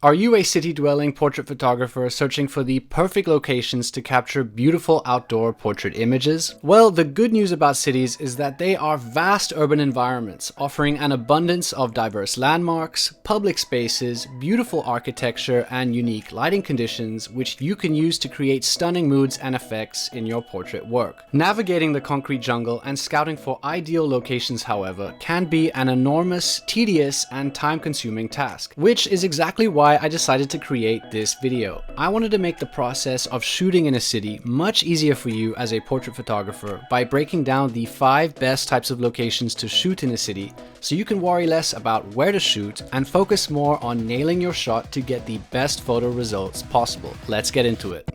Are you a city-dwelling portrait photographer searching for the perfect locations to capture beautiful outdoor portrait images? Well, the good news about cities is that they are vast urban environments, offering an abundance of diverse landmarks, public spaces, beautiful architecture, and unique lighting conditions, which you can use to create stunning moods and effects in your portrait work. Navigating the concrete jungle and scouting for ideal locations, however, can be an enormous, tedious, and time-consuming task, which is exactly why I decided to create this video. I wanted to make the process of shooting in a city much easier for you as a portrait photographer by breaking down the 5 best types of locations to shoot in a city, so you can worry less about where to shoot and focus more on nailing your shot to get the best photo results possible. Let's get into it.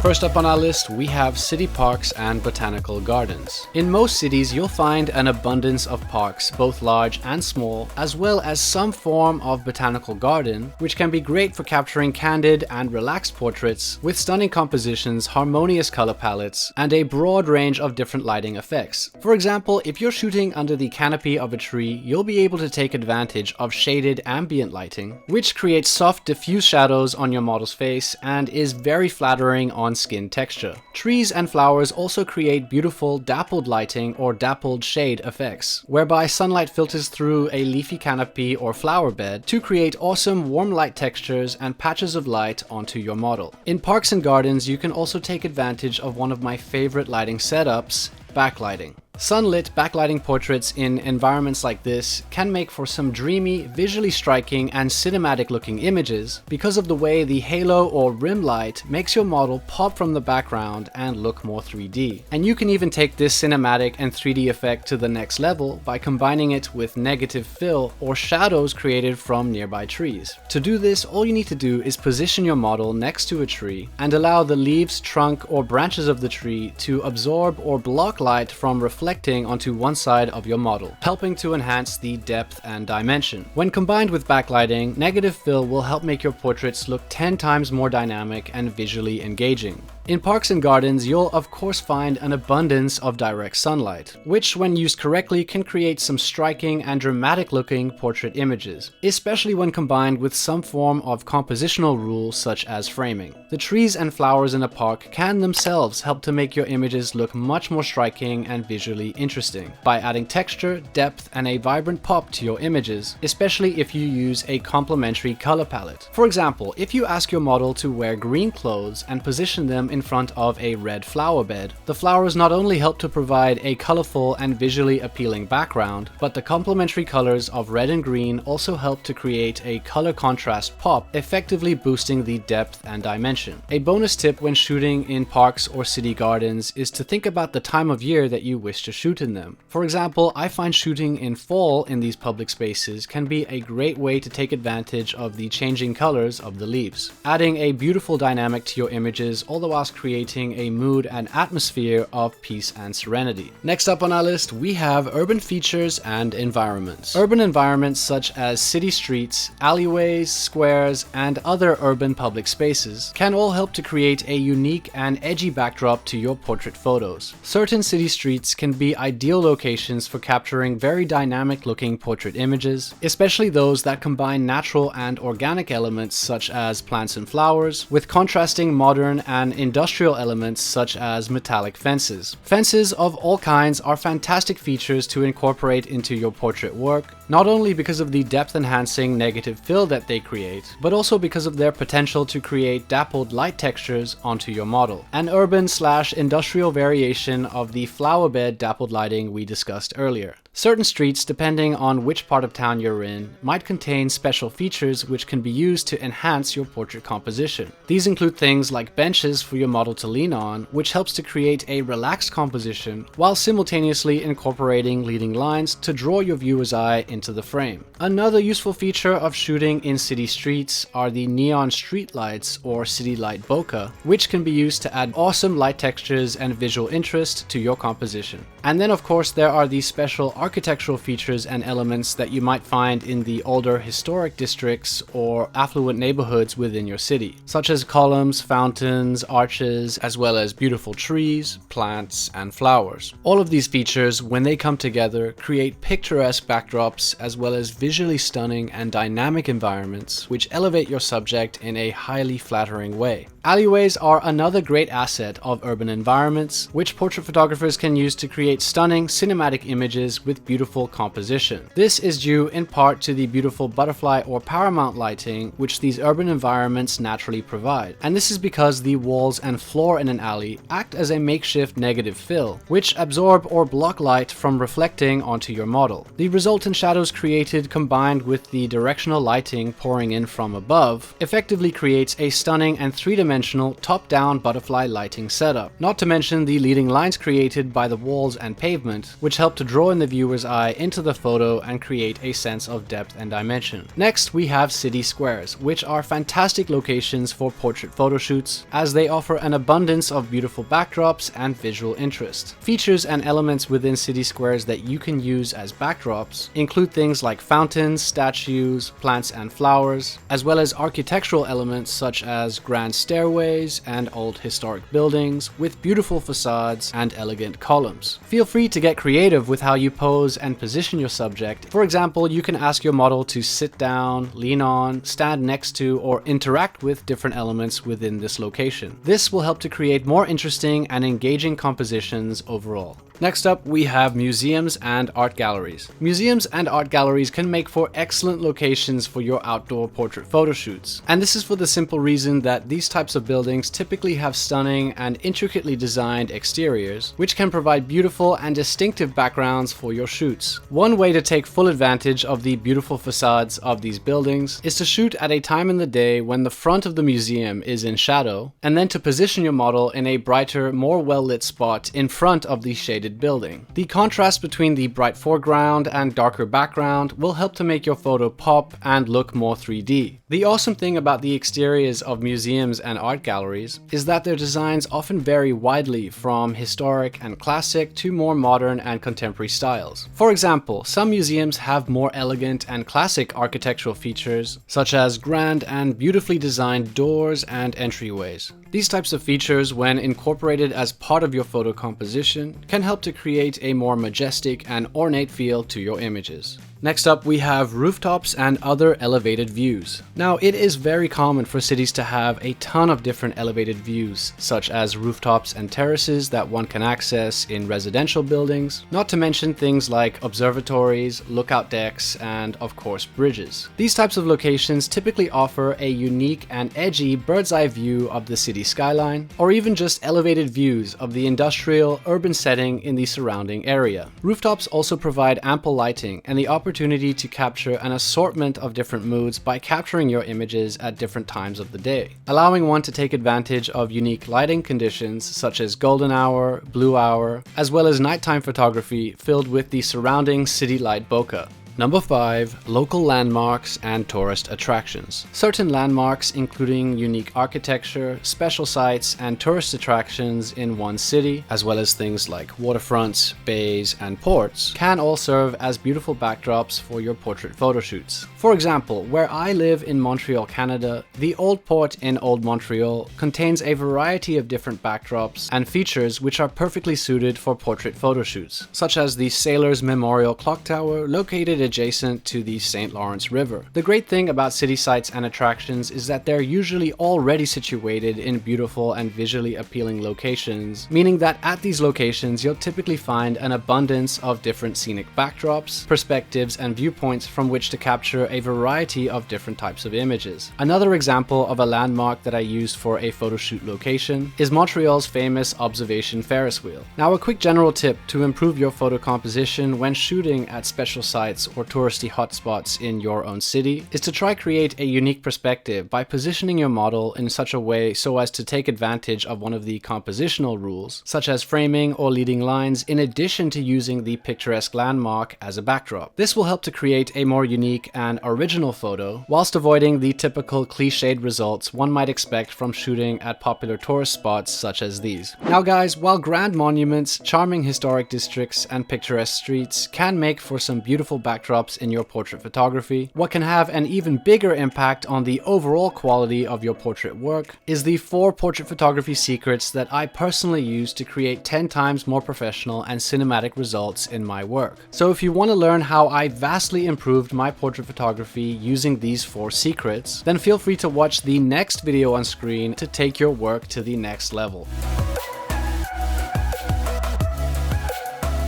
First up on our list, we have city parks and botanical gardens. In most cities, you'll find an abundance of parks, both large and small, as well as some form of botanical garden, which can be great for capturing candid and relaxed portraits with stunning compositions, harmonious color palettes, and a broad range of different lighting effects. For example, if you're shooting under the canopy of a tree, you'll be able to take advantage of shaded ambient lighting, which creates soft, diffuse shadows on your model's face and is very flattering on skin texture. Trees and flowers also create beautiful dappled lighting or dappled shade effects, whereby sunlight filters through a leafy canopy or flower bed to create awesome warm light textures and patches of light onto your model. In parks and gardens, you can also take advantage of one of my favorite lighting setups, backlighting. Sunlit backlighting portraits in environments like this can make for some dreamy, visually striking, and cinematic looking images because of the way the halo or rim light makes your model pop from the background and look more 3D. And you can even take this cinematic and 3D effect to the next level by combining it with negative fill or shadows created from nearby trees. To do this, all you need to do is position your model next to a tree and allow the leaves, trunk, or branches of the tree to absorb or block light from reflecting onto one side of your model, helping to enhance the depth and dimension. When combined with backlighting, negative fill will help make your portraits look 10 times more dynamic and visually engaging. In parks and gardens, you'll of course find an abundance of direct sunlight, which when used correctly can create some striking and dramatic looking portrait images, especially when combined with some form of compositional rule such as framing. The trees and flowers in a park can themselves help to make your images look much more striking and visually interesting by adding texture, depth, and a vibrant pop to your images, especially if you use a complementary color palette. For example, if you ask your model to wear green clothes and position them in front of a red flower bed, the flowers not only help to provide a colorful and visually appealing background, but the complementary colors of red and green also help to create a color contrast pop, effectively boosting the depth and dimension. A bonus tip when shooting in parks or city gardens is to think about the time of year that you wish to shoot in them. For example, I find shooting in fall in these public spaces can be a great way to take advantage of the changing colors of the leaves, adding a beautiful dynamic to your images, all the while creating a mood and atmosphere of peace and serenity. Next up on our list, we have urban features and environments. Urban environments such as city streets, alleyways, squares, and other urban public spaces can all help to create a unique and edgy backdrop to your portrait photos. Certain city streets can be ideal locations for capturing very dynamic looking portrait images, especially those that combine natural and organic elements such as plants and flowers with contrasting modern and industrial elements such as metallic fences. Fences of all kinds are fantastic features to incorporate into your portrait work, not only because of the depth-enhancing negative fill that they create, but also because of their potential to create dappled light textures onto your model, an urban/industrial variation of the flowerbed dappled lighting we discussed earlier. Certain streets, depending on which part of town you're in, might contain special features which can be used to enhance your portrait composition. These include things like benches for your model to lean on, which helps to create a relaxed composition while simultaneously incorporating leading lines to draw your viewer's eye into the frame. Another useful feature of shooting in city streets are the neon street lights or city light bokeh, which can be used to add awesome light textures and visual interest to your composition. And then of course there are these special architectural features and elements that you might find in the older historic districts or affluent neighborhoods within your city, such as columns, fountains, arches, as well as beautiful trees, plants, and flowers. All of these features, when they come together, create picturesque backdrops as well as visually stunning and dynamic environments which elevate your subject in a highly flattering way. Alleyways are another great asset of urban environments, which portrait photographers can use to create stunning cinematic images with beautiful composition. This is due in part to the beautiful butterfly or paramount lighting which these urban environments naturally provide. And this is because the walls and floor in an alley act as a makeshift negative fill, which absorb or block light from reflecting onto your model. The resultant shadows created, combined with the directional lighting pouring in from above, effectively creates a stunning and three-dimensional top-down butterfly lighting setup. Not to mention the leading lines created by the walls and pavement, which help to draw in the viewer's eye into the photo and create a sense of depth and dimension. Next, we have city squares, which are fantastic locations for portrait photo shoots, as they offer an abundance of beautiful backdrops and visual interest. Features and elements within city squares that you can use as backdrops include things like fountains, statues, plants and flowers, as well as architectural elements such as grand stairways and old historic buildings with beautiful facades and elegant columns. Feel free to get creative with how you pose and position your subject. For example, you can ask your model to sit down, lean on, stand next to, or interact with different elements within this location. This will help to create more interesting and engaging compositions overall. Next up, we have museums and art galleries. Museums and art galleries can make for excellent locations for your outdoor portrait photo shoots. And this is for the simple reason that these types of buildings typically have stunning and intricately designed exteriors, which can provide beautiful and distinctive backgrounds for your shoots. One way to take full advantage of the beautiful facades of these buildings is to shoot at a time in the day when the front of the museum is in shadow, and then to position your model in a brighter, more well-lit spot in front of the shaded building. The contrast between the bright foreground and darker background will help to make your photo pop and look more 3D. The awesome thing about the exteriors of museums and art galleries is that their designs often vary widely from historic and classic to more modern and contemporary styles. For example, some museums have more elegant and classic architectural features, such as grand and beautifully designed doors and entryways. These types of features, when incorporated as part of your photo composition, can help to create a more majestic and ornate feel to your images. Next up, we have rooftops and other elevated views. Now, it is very common for cities to have a ton of different elevated views, such as rooftops and terraces that one can access in residential buildings, not to mention things like observatories, lookout decks, and of course bridges. These types of locations typically offer a unique and edgy bird's eye view of the city skyline, or even just elevated views of the industrial, urban setting in the surrounding area. Rooftops also provide ample lighting and the opportunity to capture an assortment of different moods by capturing your images at different times of the day, allowing one to take advantage of unique lighting conditions such as golden hour, blue hour, as well as nighttime photography filled with the surrounding city light bokeh. Number 5. Local landmarks and tourist attractions. Certain landmarks, including unique architecture, special sites, and tourist attractions in one city, as well as things like waterfronts, bays, and ports, can all serve as beautiful backdrops for your portrait photo shoots. For example, where I live in Montreal, Canada, the Old Port in Old Montreal contains a variety of different backdrops and features which are perfectly suited for portrait photo shoots, such as the Sailors Memorial Clock Tower located adjacent to the St. Lawrence River. The great thing about city sites and attractions is that they're usually already situated in beautiful and visually appealing locations, meaning that at these locations you'll typically find an abundance of different scenic backdrops, perspectives, and viewpoints from which to capture a variety of different types of images. Another example of a landmark that I used for a photo shoot location is Montreal's famous observation Ferris wheel. Now, a quick general tip to improve your photo composition when shooting at special sites or touristy hotspots in your own city is to try create a unique perspective by positioning your model in such a way so as to take advantage of one of the compositional rules, such as framing or leading lines, in addition to using the picturesque landmark as a backdrop. This will help to create a more unique and original photo, whilst avoiding the typical cliched results one might expect from shooting at popular tourist spots such as these. Now guys, while grand monuments, charming historic districts, and picturesque streets can make for some beautiful backdrops in your portrait photography, what can have an even bigger impact on the overall quality of your portrait work is the 4 portrait photography secrets that I personally use to create 10 times more professional and cinematic results in my work. So if you want to learn how I vastly improved my portrait photography using these 4 secrets, then feel free to watch the next video on screen to take your work to the next level.